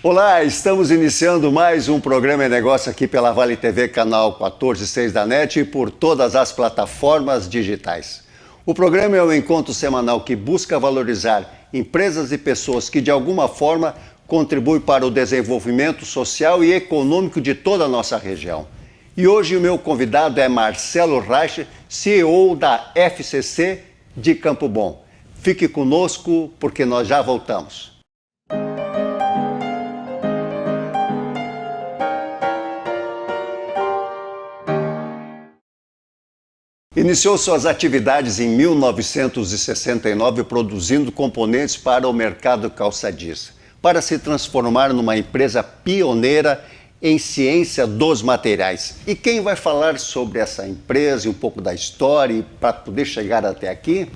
Olá, estamos iniciando mais um programa em negócio aqui pela Vale TV, canal 14.6 da NET e por todas as plataformas digitais. O programa é um encontro semanal que busca valorizar empresas e pessoas que de alguma forma contribuem para o desenvolvimento social e econômico de toda a nossa região. E hoje o meu convidado é Marcelo Reicher, CEO da FCC de Campo Bom. Fique conosco porque nós já voltamos. Iniciou suas atividades em 1969 produzindo componentes para o mercado calçadista, para se transformar numa empresa pioneira em ciência dos materiais. E quem vai falar sobre essa empresa e um pouco da história e para poder chegar até aqui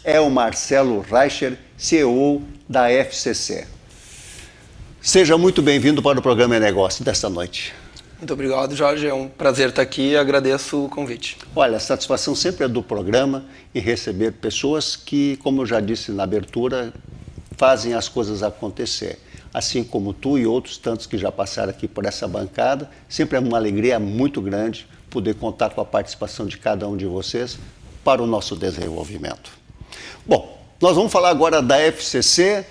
é o Marcelo Reicher, CEO da FCC. Seja muito bem-vindo para o programa Em Negócio desta noite. Muito obrigado, Jorge. É um prazer estar aqui e agradeço o convite. Olha, a satisfação sempre é do programa em receber pessoas que, como eu já disse na abertura, fazem as coisas acontecer. Assim como tu e outros tantos que já passaram aqui por essa bancada, sempre é uma alegria muito grande poder contar com a participação de cada um de vocês para o nosso desenvolvimento. Bom, nós vamos falar agora da FCC.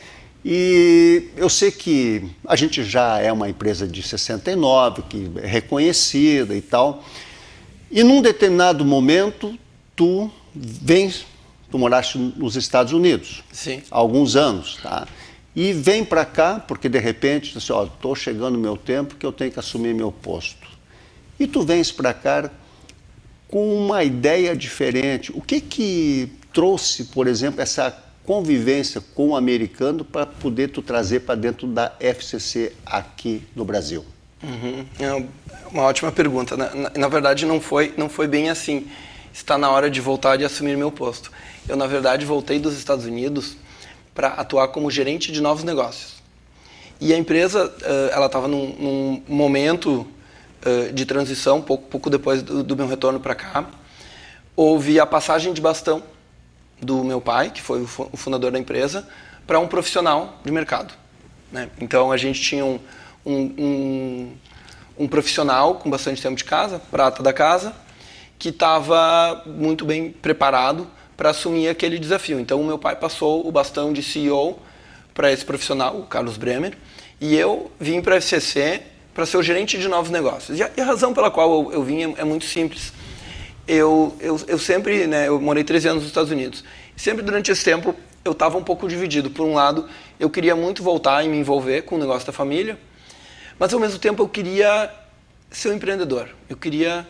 E eu sei que a gente já é uma empresa de 69, que é reconhecida e tal. E num determinado momento, tu moraste nos Estados Unidos. Sim. Há alguns anos, tá? E vem para cá, porque de repente, assim, ó, estou chegando no meu tempo que eu tenho que assumir meu posto. E tu vens para cá com uma ideia diferente. O que trouxe, por exemplo, essa convivência com o americano para poder tu trazer para dentro da FCC aqui no Brasil? É uma ótima pergunta. Na verdade, não foi bem assim. Está na hora de voltar e assumir meu posto. Eu, na verdade, voltei dos Estados Unidos para atuar como gerente de novos negócios. E a empresa ela estava num momento de transição, pouco depois do meu retorno para cá. Houve a passagem de bastão do meu pai, que foi o fundador da empresa, para um profissional de mercado, né? Então a gente tinha um profissional com bastante tempo de casa, prata da casa, que estava muito bem preparado para assumir aquele desafio. Então o meu pai passou o bastão de CEO para esse profissional, o Carlos Bremer, e eu vim para a FCC para ser o gerente de novos negócios. E a razão pela qual eu vim é muito simples. Eu sempre, né, eu morei 13 anos nos Estados Unidos, e sempre durante esse tempo eu estava um pouco dividido. Por um lado, eu queria muito voltar e me envolver com o negócio da família, mas ao mesmo tempo eu queria ser um empreendedor, eu queria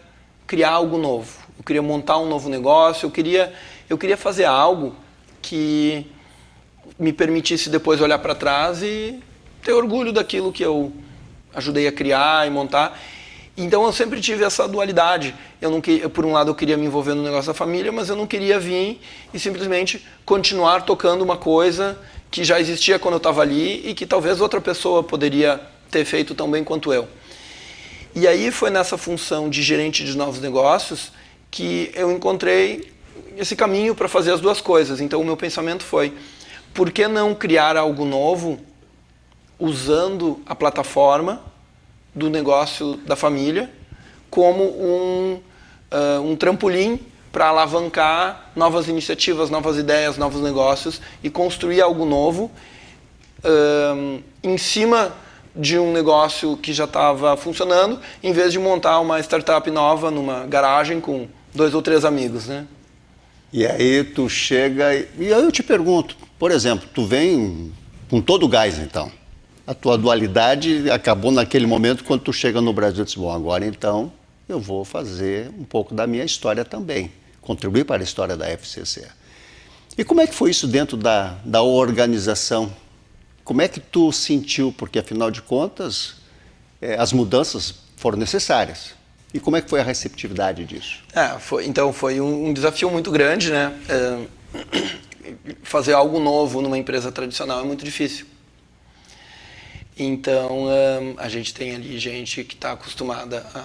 criar algo novo, eu queria montar um novo negócio, eu queria fazer algo que me permitisse depois olhar para trás e ter orgulho daquilo que eu ajudei a criar e montar. Então eu sempre tive essa dualidade. Por um lado eu queria me envolver no negócio da família, mas eu não queria vir e simplesmente continuar tocando uma coisa que já existia quando eu estava ali e que talvez outra pessoa poderia ter feito tão bem quanto eu. E aí foi nessa função de gerente de novos negócios que eu encontrei esse caminho para fazer as duas coisas. Então o meu pensamento foi, por que não criar algo novo usando a plataforma do negócio da família como um trampolim para alavancar novas iniciativas, novas ideias, novos negócios e construir algo novo em cima de um negócio que já estava funcionando, em vez de montar uma startup nova numa garagem com 2 ou 3 amigos, né? E aí tu chega e aí eu te pergunto, por exemplo, tu vem com todo o gás então. A tua dualidade acabou naquele momento quando tu chega no Brasil e diz, bom, agora então eu vou fazer um pouco da minha história também, contribuir para a história da FCC. E como é que foi isso dentro da organização? Como é que tu sentiu? Porque afinal de contas, as mudanças foram necessárias. E como é que foi a receptividade disso? Então foi um desafio muito grande, né? Fazer algo novo numa empresa tradicional é muito difícil. Então, a gente tem ali gente que está acostumada a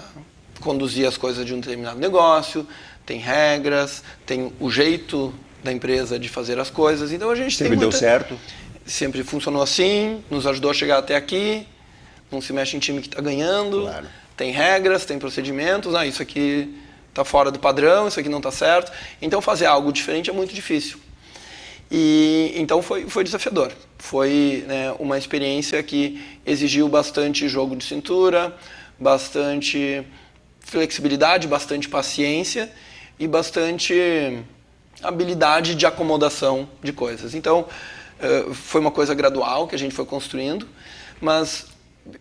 conduzir as coisas de um determinado negócio, tem regras, tem o jeito da empresa de fazer as coisas. Então, a gente Sempre deu certo? sempre funcionou assim, nos ajudou a chegar até aqui, não se mexe em time que está ganhando, Claro. tem regras, tem procedimentos, isso aqui está fora do padrão, isso aqui não está certo. Então fazer algo diferente é muito difícil. E então foi desafiador. Foi, né, uma experiência que exigiu bastante jogo de cintura, bastante flexibilidade, bastante paciência e bastante habilidade de acomodação de coisas. Então, foi uma coisa gradual que a gente foi construindo, mas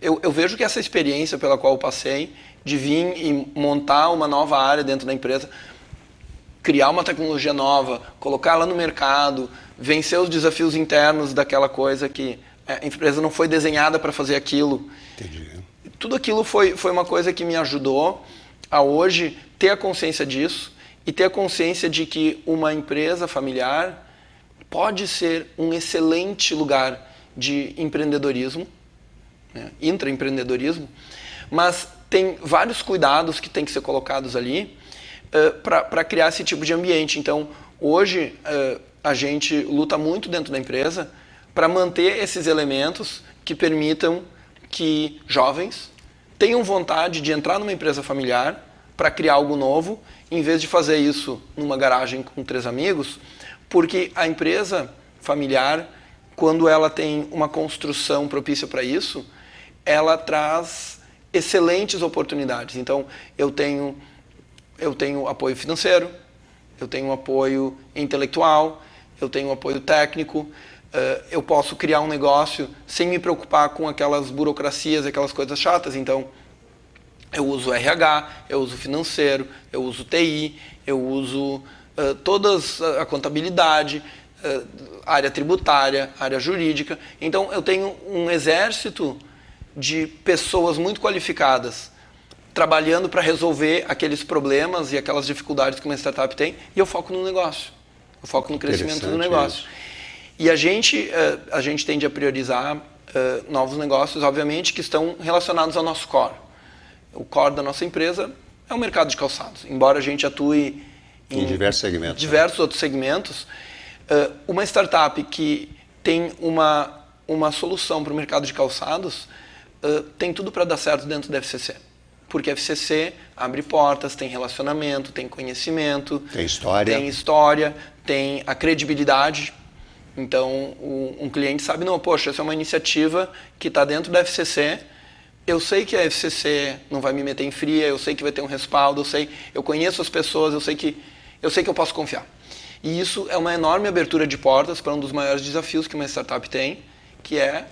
eu vejo que essa experiência pela qual eu passei, de vir e montar uma nova área dentro da empresa, criar uma tecnologia nova, colocá-la no mercado, vencer os desafios internos daquela coisa que a empresa não foi desenhada para fazer aquilo. Entendi. Tudo aquilo foi uma coisa que me ajudou a hoje ter a consciência disso e ter a consciência de que uma empresa familiar pode ser um excelente lugar de empreendedorismo, né, intraempreendedorismo, mas tem vários cuidados que têm que ser colocados ali para criar esse tipo de ambiente. Então, hoje, a gente luta muito dentro da empresa para manter esses elementos que permitam que jovens tenham vontade de entrar numa empresa familiar para criar algo novo, em vez de fazer isso numa garagem com 3 amigos, porque a empresa familiar, quando ela tem uma construção propícia para isso, ela traz excelentes oportunidades. Então, eu tenho apoio financeiro, eu tenho apoio intelectual, eu tenho apoio técnico, eu posso criar um negócio sem me preocupar com aquelas burocracias, aquelas coisas chatas. Então, eu uso RH, eu uso financeiro, eu uso TI, eu uso todas a contabilidade, área tributária, área jurídica. Então, eu tenho um exército de pessoas muito qualificadas trabalhando para resolver aqueles problemas e aquelas dificuldades que uma startup tem, e eu foco no negócio. Eu foco no crescimento do negócio. Isso. E a gente tende a priorizar novos negócios, obviamente, que estão relacionados ao nosso core. O core da nossa empresa é o mercado de calçados. Embora a gente atue em diversos segmentos. Diversos outros segmentos, uma startup que tem uma solução para o mercado de calçados tem tudo para dar certo dentro da FCC. Porque a FCC abre portas, tem relacionamento, tem conhecimento, tem história, tem a credibilidade. Então, um cliente sabe, não, poxa, essa é uma iniciativa que está dentro da FCC, eu sei que a FCC não vai me meter em fria, eu sei que vai ter um respaldo, eu conheço as pessoas, eu sei que eu posso confiar. E isso é uma enorme abertura de portas para um dos maiores desafios que uma startup tem, que é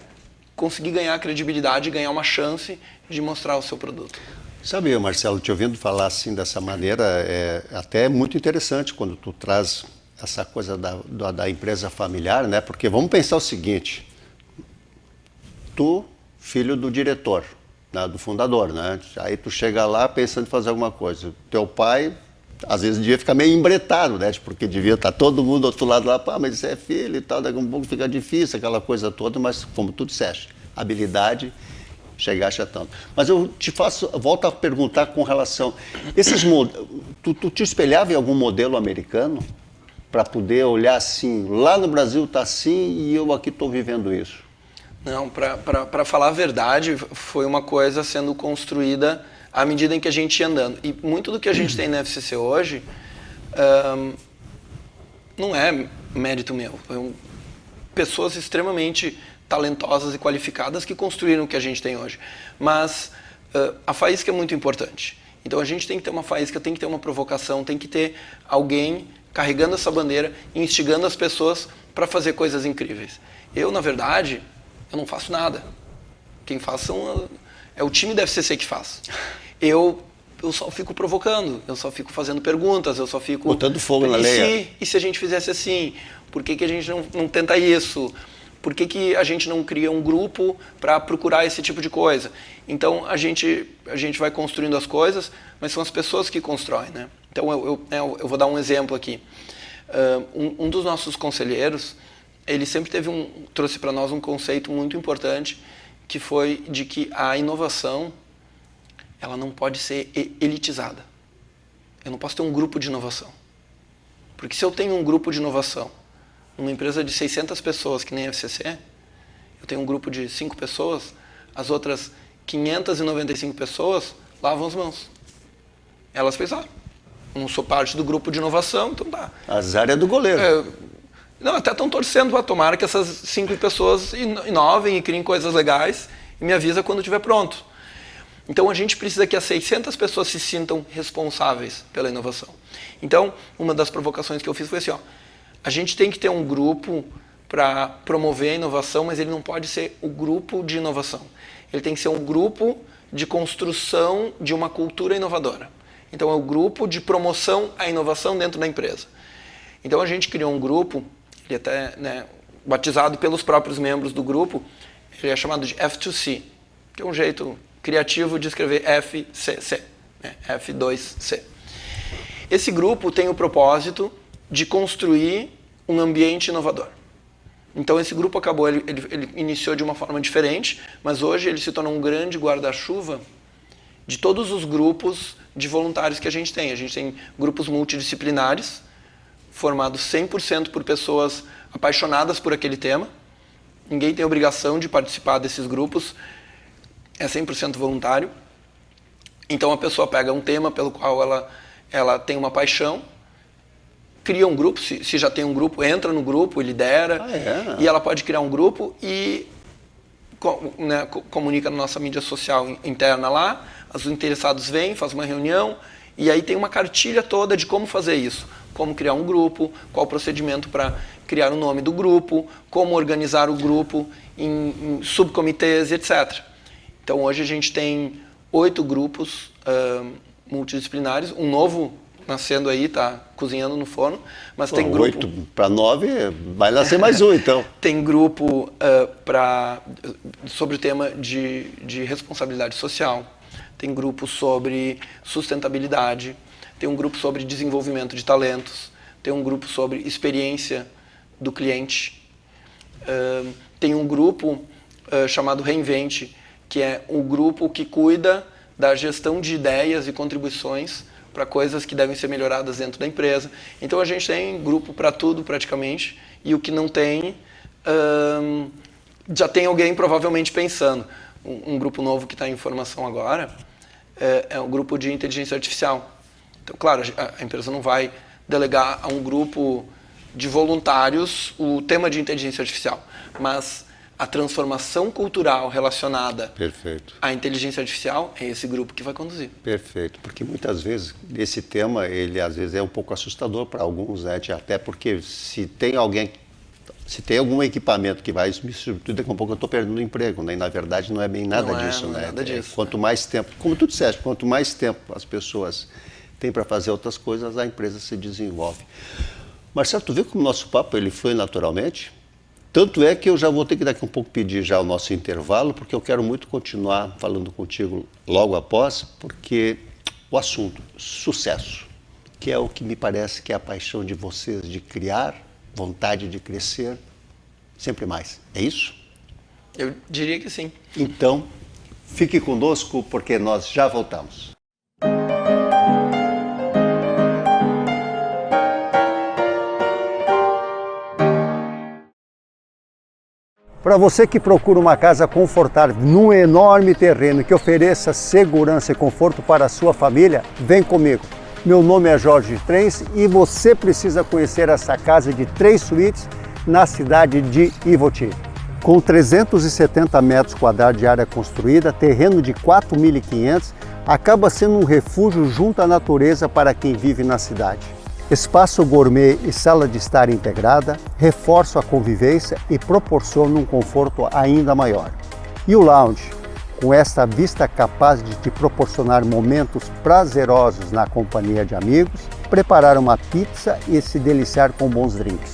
conseguir ganhar credibilidade e ganhar uma chance de mostrar o seu produto. Sabe, Marcelo, te ouvindo falar assim dessa maneira, é até muito interessante quando tu traz essa coisa da empresa familiar, né? Porque vamos pensar o seguinte, tu, filho do diretor, né? Do fundador, né? Aí tu chega lá pensando em fazer alguma coisa. Teu pai, às vezes, devia ficar meio embretado, né? Porque devia estar todo mundo do outro lado lá, pá, mas você é filho e tal, daqui a um pouco fica difícil, aquela coisa toda, mas como tu disseste, habilidade, chegaste a tanto. Mas eu volto a perguntar com relação, tu te espelhava em algum modelo americano para poder olhar assim, lá no Brasil está assim e eu aqui estou vivendo isso? Não, para falar a verdade, foi uma coisa sendo construída à medida em que a gente ia andando. E muito do que a gente tem na FCC hoje não é mérito meu. Pessoas extremamente talentosas e qualificadas que construíram o que a gente tem hoje. Mas a faísca é muito importante. Então a gente tem que ter uma faísca, tem que ter uma provocação, tem que ter alguém carregando essa bandeira e instigando as pessoas para fazer coisas incríveis. Eu, na verdade, eu não faço nada. Quem faz é o time da FCC que faz. Eu só fico provocando, eu só fico fazendo perguntas, eu só fico... botando fogo na lenha. E se a gente fizesse assim? Por que a gente não tenta isso? Por que a gente não cria um grupo para procurar esse tipo de coisa? Então, a gente vai construindo as coisas, mas são as pessoas que constroem, né? Então, eu vou dar um exemplo aqui. Um dos nossos conselheiros, ele sempre trouxe para nós um conceito muito importante, que foi de que a inovação, ela não pode ser elitizada. Eu não posso ter um grupo de inovação. Porque se eu tenho um grupo de inovação Numa empresa de 600 pessoas, que nem a FCC, eu tenho um grupo de 5 pessoas, as outras 595 pessoas lavam as mãos. Elas pensaram, não sou parte do grupo de inovação, então tá. Azar é do goleiro. Não, até estão torcendo para tomara que essas 5 pessoas inovem e criem coisas legais e me avisa quando estiver pronto. Então a gente precisa que as 600 pessoas se sintam responsáveis pela inovação. Então, uma das provocações que eu fiz foi assim, a gente tem que ter um grupo para promover a inovação, mas ele não pode ser o grupo de inovação. Ele tem que ser um grupo de construção de uma cultura inovadora. Então é o grupo de promoção à inovação dentro da empresa. Então a gente criou um grupo, ele até, né, batizado pelos próprios membros do grupo, ele é chamado de F2C, que é um jeito criativo de escrever FCC, né, F2C. Esse grupo tem o propósito de construir um ambiente inovador. Então esse grupo acabou, ele iniciou de uma forma diferente, mas hoje ele se tornou um grande guarda-chuva de todos os grupos de voluntários que a gente tem. A gente tem grupos multidisciplinares, formados 100% por pessoas apaixonadas por aquele tema. Ninguém tem obrigação de participar desses grupos, é 100% voluntário. Então a pessoa pega um tema pelo qual ela tem uma paixão, cria um grupo, se já tem um grupo, entra no grupo, lidera, e ela pode criar um grupo e né, comunica na nossa mídia social interna lá, os interessados vêm, faz uma reunião, e aí tem uma cartilha toda de como fazer isso, como criar um grupo, qual o procedimento para criar o nome do grupo, como organizar o grupo em subcomitês, etc. Então hoje a gente tem 8 grupos multidisciplinares, um novo nascendo aí, está cozinhando no forno, mas tem grupo... 8 para 9, vai nascer mais um, então. Tem grupo sobre o tema de responsabilidade social, tem grupo sobre sustentabilidade, tem um grupo sobre desenvolvimento de talentos, tem um grupo sobre experiência do cliente, tem um grupo chamado Reinvente, que é o grupo que cuida da gestão de ideias e contribuições para coisas que devem ser melhoradas dentro da empresa. Então a gente tem grupo para tudo praticamente, e o que não tem, já tem alguém provavelmente pensando. Um grupo novo que está em formação agora é um grupo de inteligência artificial. Então, claro, a empresa não vai delegar a um grupo de voluntários o tema de inteligência artificial, mas a transformação cultural relacionada Perfeito. à inteligência artificial é esse grupo que vai conduzir. Perfeito, porque muitas vezes esse tema, ele às vezes é um pouco assustador para alguns, né? Até porque se tem algum equipamento que vai me substituir, daqui a pouco eu estou perdendo o emprego, né? E na verdade não é bem nada disso, né? Nada disso. Quanto mais tempo, como tu disseste, quanto mais tempo as pessoas têm para fazer outras coisas, a empresa se desenvolve. Marcelo, tu viu como o nosso papo ele foi naturalmente? Tanto é que eu já vou ter que daqui a um pouco pedir já o nosso intervalo, porque eu quero muito continuar falando contigo logo após, porque o assunto sucesso, que é o que me parece que é a paixão de vocês de criar, vontade de crescer, sempre mais. É isso? Eu diria que sim. Então, fique conosco, porque nós já voltamos. Para você que procura uma casa confortável num enorme terreno que ofereça segurança e conforto para a sua família, vem comigo. Meu nome é Jorge Trens e você precisa conhecer essa casa de 3 suítes na cidade de Ivoti. Com 370 metros quadrados de área construída, terreno de 4.500, acaba sendo um refúgio junto à natureza para quem vive na cidade. Espaço gourmet e sala de estar integrada reforçam a convivência e proporcionam um conforto ainda maior. E o lounge, com esta vista capaz de te proporcionar momentos prazerosos na companhia de amigos, preparar uma pizza e se deliciar com bons drinks.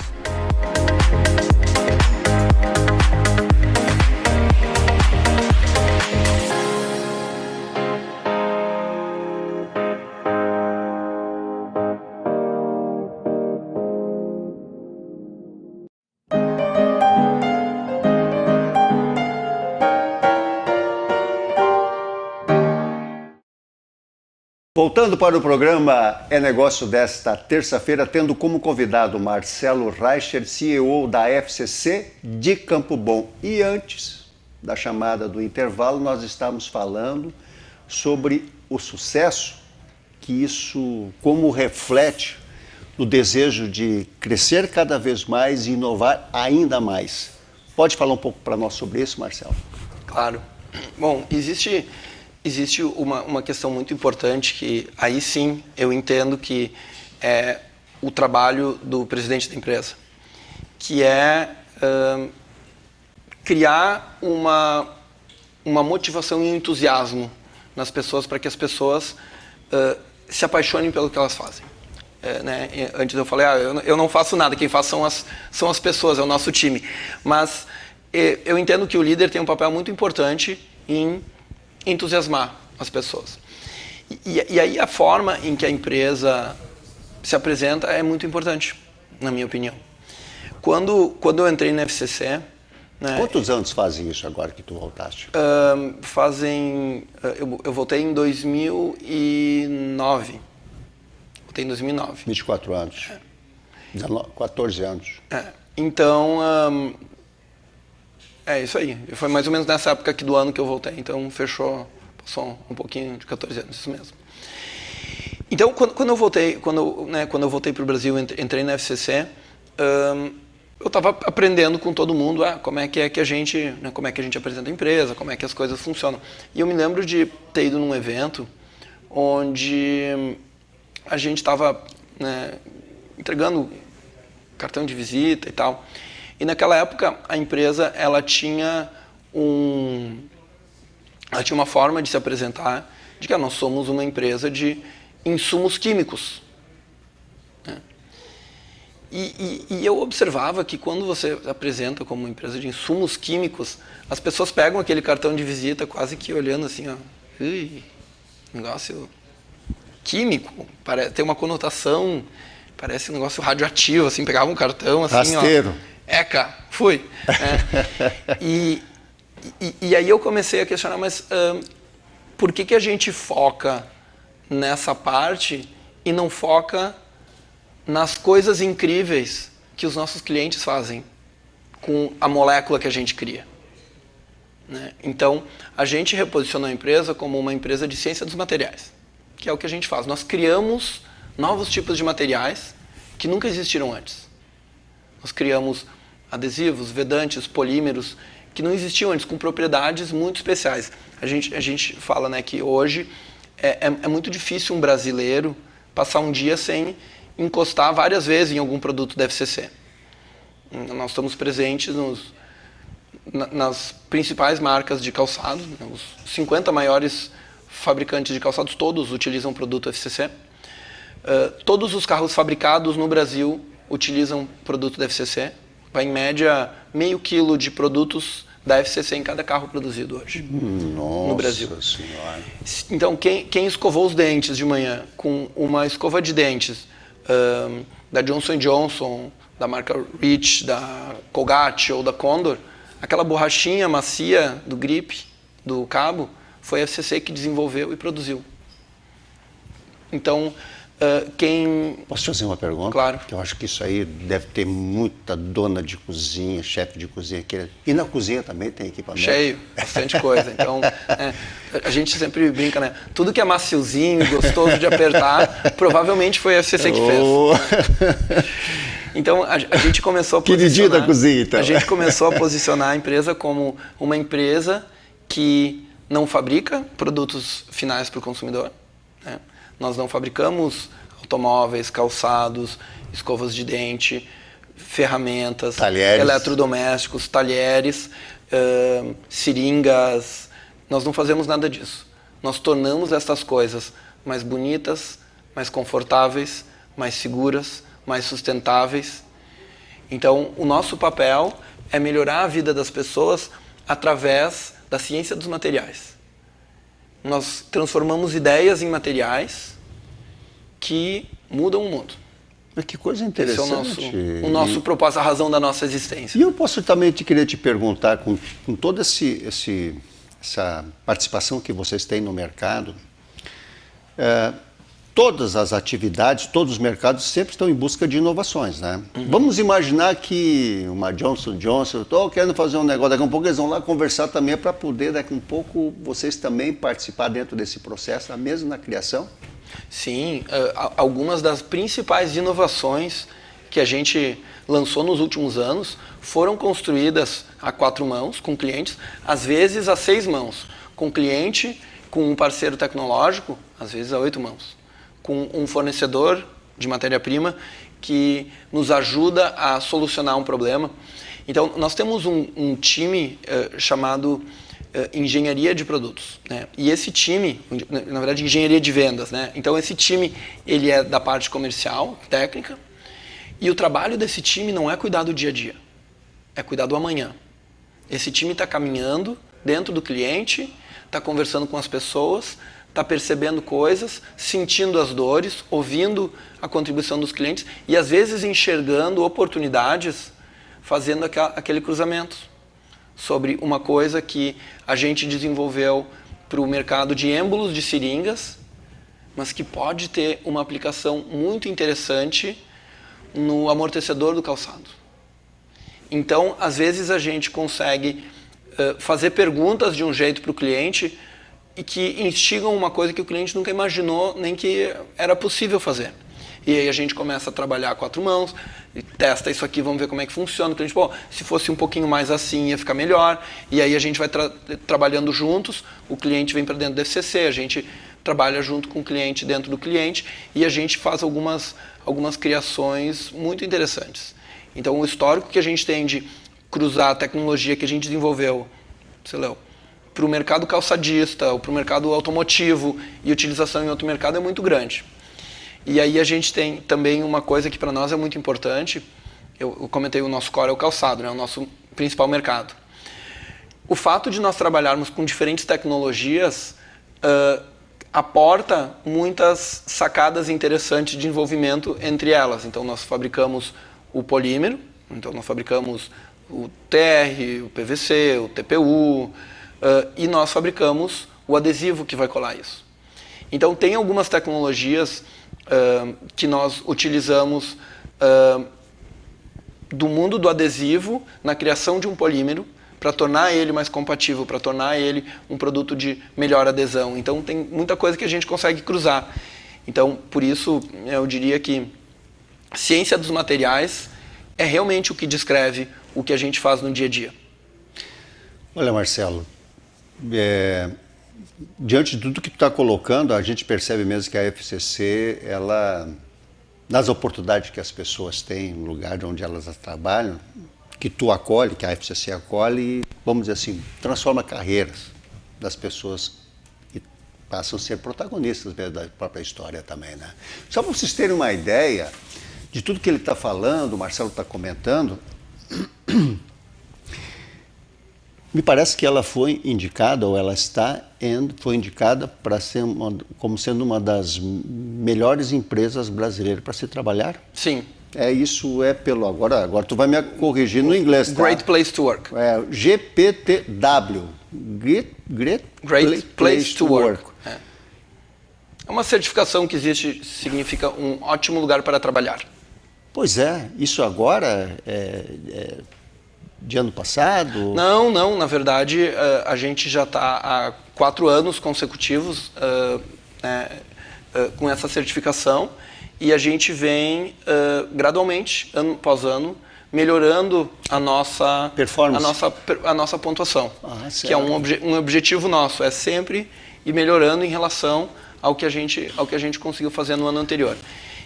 Voltando para o programa É Negócio desta terça-feira, tendo como convidado Marcelo Reicher, CEO da FCC de Campo Bom. E antes da chamada do intervalo, nós estávamos falando sobre o sucesso, que isso como reflete no desejo de crescer cada vez mais e inovar ainda mais. Pode falar um pouco para nós sobre isso, Marcelo? Claro. Bom, existe uma questão muito importante que aí sim eu entendo que é o trabalho do presidente da empresa, que é criar uma motivação e um entusiasmo nas pessoas para que as pessoas se apaixonem pelo que elas fazem. Né? Antes eu falei, eu não faço nada, quem faz são as pessoas, é o nosso time. Mas eu entendo que o líder tem um papel muito importante em entusiasmar as pessoas. E aí a forma em que a empresa se apresenta é muito importante, na minha opinião. Quando eu entrei na FCC... Né, quantos anos fazem isso agora que tu voltaste? Eu voltei em 2009. Voltei em 2009. 24 anos. 14 anos. Então, é isso aí. Foi mais ou menos nessa época aqui do ano que eu voltei. Então, passou um pouquinho de 14 anos, isso mesmo. Então, quando eu voltei para o Brasil, entrei na FCC, eu estava aprendendo com todo mundo como é que a gente apresenta a empresa, como é que as coisas funcionam. E eu me lembro de ter ido num evento onde a gente estava entregando cartão de visita e tal. E naquela época a empresa ela tinha uma forma de se apresentar de que nós somos uma empresa de insumos químicos. E eu observava que quando você apresenta como uma empresa de insumos químicos, as pessoas pegam aquele cartão de visita quase que olhando assim, negócio químico, tem uma conotação, parece um negócio radioativo, assim, pegava um cartão assim, rasteiro. Fui. E aí eu comecei a questionar, mas por que a gente foca nessa parte e não foca nas coisas incríveis que os nossos clientes fazem com a molécula que a gente cria? Né? Então, a gente reposicionou a empresa como uma empresa de ciência dos materiais, que é o que a gente faz. Nós criamos novos tipos de materiais que nunca existiram antes. Nós criamos adesivos, vedantes, polímeros, que não existiam antes, com propriedades muito especiais. A gente fala, né, que hoje é muito difícil um brasileiro passar um dia sem encostar várias vezes em algum produto da FCC. Nós estamos presentes nas principais marcas de calçado, né, os 50 maiores fabricantes de calçados, todos utilizam produto FCC. Todos os carros fabricados no Brasil utilizam produto da FCC. Vai em média meio quilo de produtos da FCC em cada carro produzido hoje no Brasil. Nossa Senhora! Então, quem escovou os dentes de manhã com uma escova de dentes da Johnson & Johnson, da marca Rich, da Colgate ou da Condor, aquela borrachinha macia do grip, do cabo, foi a FCC que desenvolveu e produziu. Então, Posso te fazer uma pergunta? Claro. Que eu acho que isso aí deve ter muita dona de cozinha, chefe de cozinha. E na cozinha também tem equipamento? Cheio, bastante coisa. Então, a gente sempre brinca, né? Tudo que é maciozinho, gostoso de apertar, provavelmente foi a FCC que fez. Então, a gente começou a Queridinho da cozinha, então. A gente começou a posicionar a empresa como uma empresa que não fabrica produtos finais para o consumidor, né? Nós não fabricamos automóveis, calçados, escovas de dente, ferramentas, talheres, eletrodomésticos, talheres, seringas. Nós não fazemos nada disso. Nós tornamos essas coisas mais bonitas, mais confortáveis, mais seguras, mais sustentáveis. Então, o nosso papel é melhorar a vida das pessoas através da ciência dos materiais. Nós transformamos ideias em materiais que mudam o mundo. Mas que coisa interessante. Esse é o nosso propósito, a razão da nossa existência. E eu posso também querer te perguntar, com toda essa participação que vocês têm no mercado, todas as atividades, todos os mercados sempre estão em busca de inovações, né? Vamos imaginar que uma Johnson & Johnson, estou querendo fazer um negócio, daqui a um pouco eles vão lá conversar também para poder, daqui a um pouco, vocês também participar dentro desse processo, mesmo na criação? Sim, algumas das principais inovações que a gente lançou nos últimos anos foram construídas a 4 mãos, com clientes, às vezes a 6 mãos, com cliente, com um parceiro tecnológico, às vezes a 8 mãos, com um fornecedor de matéria-prima que nos ajuda a solucionar um problema. Então, nós temos um time chamado engenharia de produtos, né? E esse time, na verdade, engenharia de vendas, né? Então, esse time, ele é da parte comercial, técnica, e o trabalho desse time não é cuidar do dia a dia, é cuidar do amanhã. Esse time está caminhando dentro do cliente, está conversando com as pessoas, está percebendo coisas, sentindo as dores, ouvindo a contribuição dos clientes e, às vezes, enxergando oportunidades, fazendo aquele cruzamento sobre uma coisa que a gente desenvolveu para o mercado de êmbolos de seringas, mas que pode ter uma aplicação muito interessante no amortecedor do calçado. Então, às vezes, a gente consegue fazer perguntas de um jeito para o cliente e que instigam uma coisa que o cliente nunca imaginou nem que era possível fazer. E aí a gente começa a trabalhar a 4 mãos, e testa isso aqui, vamos ver como é que funciona. O cliente, se fosse um pouquinho mais assim ia ficar melhor. E aí a gente vai trabalhando juntos, o cliente vem para dentro do FCC, a gente trabalha junto com o cliente dentro do cliente e a gente faz algumas criações muito interessantes. Então o histórico que a gente tem de cruzar a tecnologia que a gente desenvolveu, sei lá, para o mercado calçadista ou para o mercado automotivo e utilização em outro mercado é muito grande. E aí a gente tem também uma coisa que para nós é muito importante, eu comentei, o nosso core é o calçado, né, o nosso principal mercado. O fato de nós trabalharmos com diferentes tecnologias aporta muitas sacadas interessantes de desenvolvimento entre elas. Então nós fabricamos o polímero, então nós fabricamos o TR, o PVC, o TPU, e nós fabricamos o adesivo que vai colar isso. Então tem algumas tecnologias que nós utilizamos do mundo do adesivo na criação de um polímero para tornar ele mais compatível, para tornar ele um produto de melhor adesão. Então tem muita coisa que a gente consegue cruzar. Então, por isso, eu diria que ciência dos materiais é realmente o que descreve o que a gente faz no dia a dia. Olha, Marcelo, diante de tudo que tu está colocando, a gente percebe mesmo que a FCC, ela, nas oportunidades que as pessoas têm no lugar onde elas trabalham, que tu acolhe, que a FCC acolhe, e, vamos dizer assim, transforma carreiras das pessoas que passam a ser protagonistas da própria história também, né? Só para vocês terem uma ideia de tudo que ele está falando, o Marcelo está comentando, me parece que ela foi indicada, ou ela foi indicada para ser como sendo uma das melhores empresas brasileiras para se trabalhar? Sim. Isso é pelo... Agora tu vai me corrigir no inglês, tá? Great Place to Work. GPTW. Great Place to Work. É uma certificação que existe, significa um ótimo lugar para trabalhar. Pois é, isso agora de ano passado? Não, na verdade a gente já está há 4 anos consecutivos com essa certificação e a gente vem gradualmente, ano após ano, melhorando a nossa performance, a nossa pontuação, que é um objetivo nosso, é sempre ir melhorando em relação ao que a gente conseguiu fazer no ano anterior.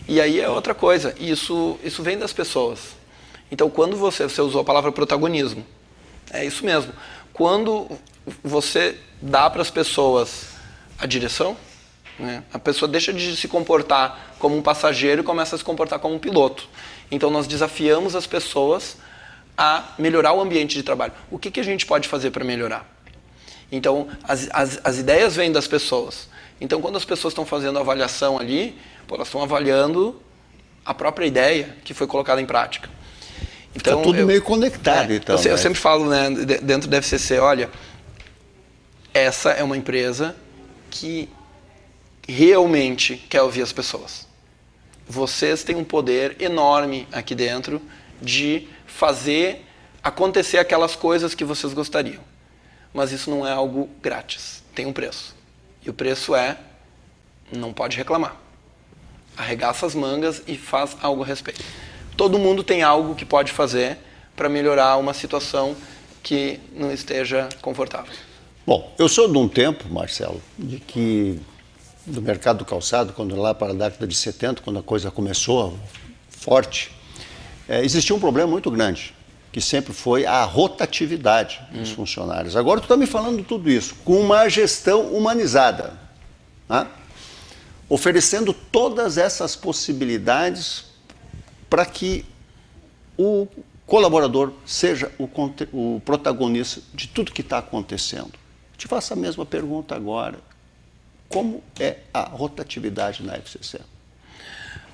E aí é outra coisa, isso vem das pessoas. Então, quando você usou a palavra protagonismo, é isso mesmo. Quando você dá para as pessoas a direção, né, a pessoa deixa de se comportar como um passageiro e começa a se comportar como um piloto. Então, nós desafiamos as pessoas a melhorar o ambiente de trabalho. O que a gente pode fazer para melhorar? Então, as ideias vêm das pessoas. Então, quando as pessoas estão fazendo a avaliação ali, elas estão avaliando a própria ideia que foi colocada em prática. Então, tá tudo meio conectado. Então, eu sempre falo, né, dentro da FCC, olha, essa é uma empresa que realmente quer ouvir as pessoas. Vocês têm um poder enorme aqui dentro de fazer acontecer aquelas coisas que vocês gostariam. Mas isso não é algo grátis, tem um preço. E o preço é, não pode reclamar. Arregaça as mangas e faz algo a respeito. Todo mundo tem algo que pode fazer para melhorar uma situação que não esteja confortável. Bom, eu sou de um tempo, Marcelo, de que do mercado do calçado, quando lá para a década de 70, quando a coisa começou forte, existia um problema muito grande, que sempre foi a rotatividade dos funcionários. Agora tu está me falando tudo isso, com uma gestão humanizada, né? Oferecendo todas essas possibilidades para que o colaborador seja o protagonista de tudo que está acontecendo. Te faço a mesma pergunta agora. Como é a rotatividade na FCC?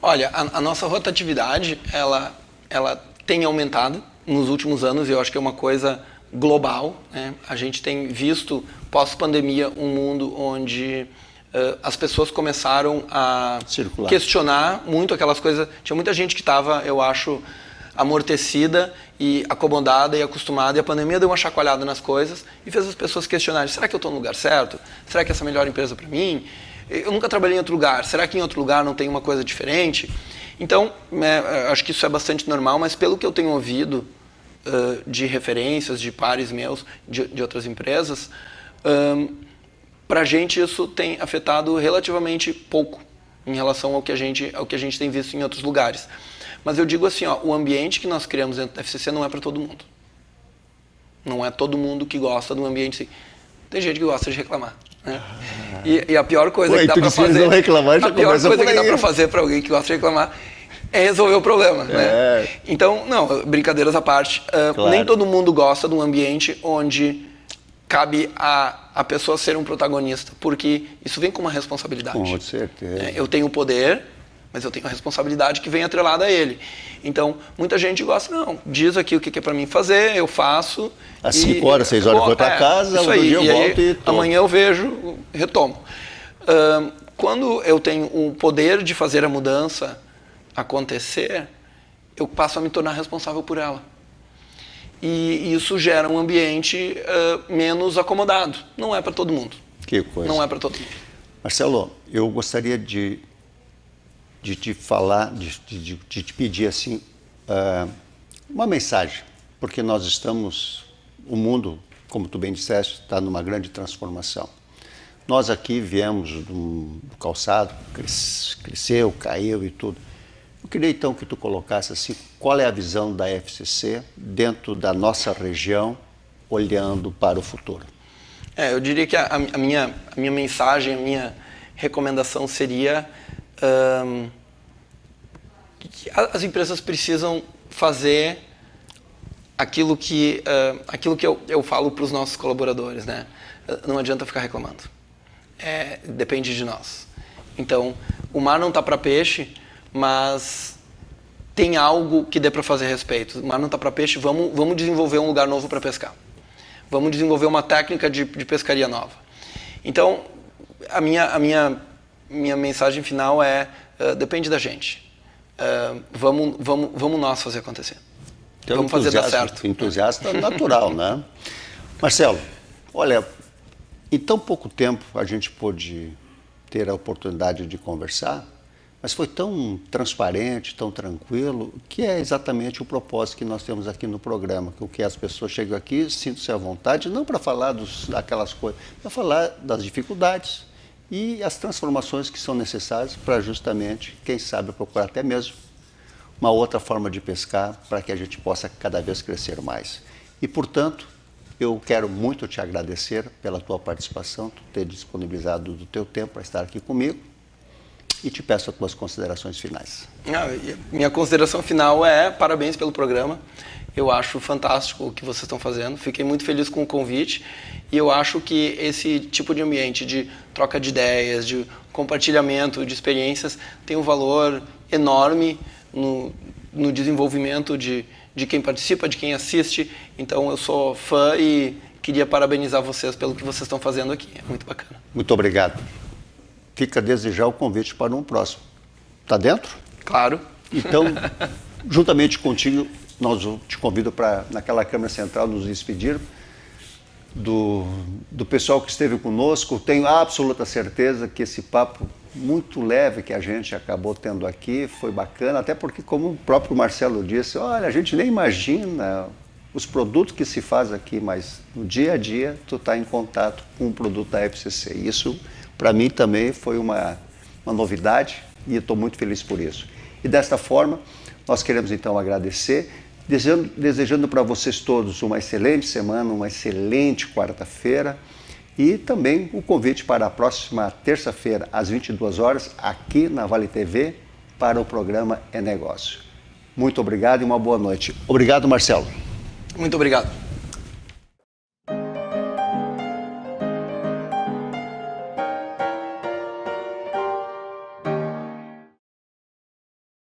Olha, a nossa rotatividade, ela tem aumentado nos últimos anos, e eu acho que é uma coisa global, né? A gente tem visto, pós-pandemia, um mundo onde as pessoas começaram a questionar muito aquelas coisas. Tinha muita gente que estava, eu acho, amortecida e acomodada e acostumada, e a pandemia deu uma chacoalhada nas coisas e fez as pessoas questionarem: será que eu estou no lugar certo? Será que essa é a melhor empresa para mim? Eu nunca trabalhei em outro lugar, será que em outro lugar não tem uma coisa diferente? Então, acho que isso é bastante normal, mas pelo que eu tenho ouvido de referências, de pares meus, de outras empresas, para a gente isso tem afetado relativamente pouco em relação ao que a gente tem visto em outros lugares. Mas eu digo assim, ó, o ambiente que nós criamos dentro da FCC não é para todo mundo. Não é todo mundo que gosta do ambiente assim. Tem gente que gosta de reclamar, né? E a pior coisa que dá para fazer, não reclamar, já a pior coisa que dá para aí. fazer para alguém que gosta de reclamar é resolver o problema, né? Então, não, brincadeiras à parte, Claro. Nem todo mundo gosta de um ambiente onde cabe a pessoa ser um protagonista, porque isso vem com uma responsabilidade. Com certeza. Eu tenho poder, mas eu tenho a responsabilidade que vem atrelada a ele. Então, muita gente gosta, não, diz aqui o que é para mim fazer, eu faço. Às 5 horas, 6 horas eu vou para casa, outro dia eu volto e tomo. Amanhã eu vejo, retomo. Quando eu tenho o poder de fazer a mudança acontecer, eu passo a me tornar responsável por ela. E isso gera um ambiente menos acomodado. Não é para todo mundo. Que coisa. Não é para todo mundo. Marcelo, eu gostaria de te falar, de te pedir assim, uma mensagem, porque nós estamos, o mundo, como tu bem disseste, está numa grande transformação. Nós aqui viemos do calçado, cresceu, caiu e tudo. Eu queria então que tu colocasse assim, qual é a visão da FCC dentro da nossa região, olhando para o futuro. Eu diria que a minha mensagem, a minha recomendação seria que as empresas precisam fazer aquilo que eu falo para os nossos colaboradores, né? Não adianta ficar reclamando. Depende de nós. Então, o mar não está para peixe, mas tem algo que dê para fazer a respeito. O mar não está para peixe, vamos desenvolver um lugar novo para pescar. Vamos desenvolver uma técnica de pescaria nova. Então, a minha mensagem final depende da gente. Vamos nós fazer acontecer. Então, vamos fazer dar certo. Entusiasta natural, né? Marcelo, olha, em tão pouco tempo a gente pôde ter a oportunidade de conversar, mas foi tão transparente, tão tranquilo, que é exatamente o propósito que nós temos aqui no programa, que as pessoas chegam aqui, sintam-se à vontade, não para falar daquelas coisas, para falar das dificuldades e as transformações que são necessárias para justamente, quem sabe, procurar até mesmo uma outra forma de pescar para que a gente possa cada vez crescer mais. E, portanto, eu quero muito te agradecer pela tua participação, tu ter disponibilizado do teu tempo para estar aqui comigo. E te peço as tuas considerações finais. Minha consideração final é parabéns pelo programa. Eu acho fantástico o que vocês estão fazendo. Fiquei muito feliz com o convite. E eu acho que esse tipo de ambiente de troca de ideias, de compartilhamento de experiências, tem um valor enorme no desenvolvimento de quem participa, de quem assiste. Então eu sou fã e queria parabenizar vocês pelo que vocês estão fazendo aqui. É muito bacana. Muito obrigado. fica a desejar o convite para um próximo. Tá dentro? Claro. Então, juntamente contigo, te convido para, naquela Câmara Central, nos despedir do pessoal que esteve conosco. Tenho absoluta certeza que esse papo muito leve que a gente acabou tendo aqui foi bacana, até porque, como o próprio Marcelo disse, olha, a gente nem imagina os produtos que se faz aqui, mas no dia a dia tu está em contato com o produto da FCC. Isso, para mim, também foi uma novidade e estou muito feliz por isso. E desta forma, nós queremos então agradecer, desejando para vocês todos uma excelente semana, uma excelente quarta-feira e também o convite para a próxima terça-feira, às 22 horas, aqui na Vale TV, para o programa É Negócio. Muito obrigado e uma boa noite. Obrigado, Marcelo. Muito obrigado.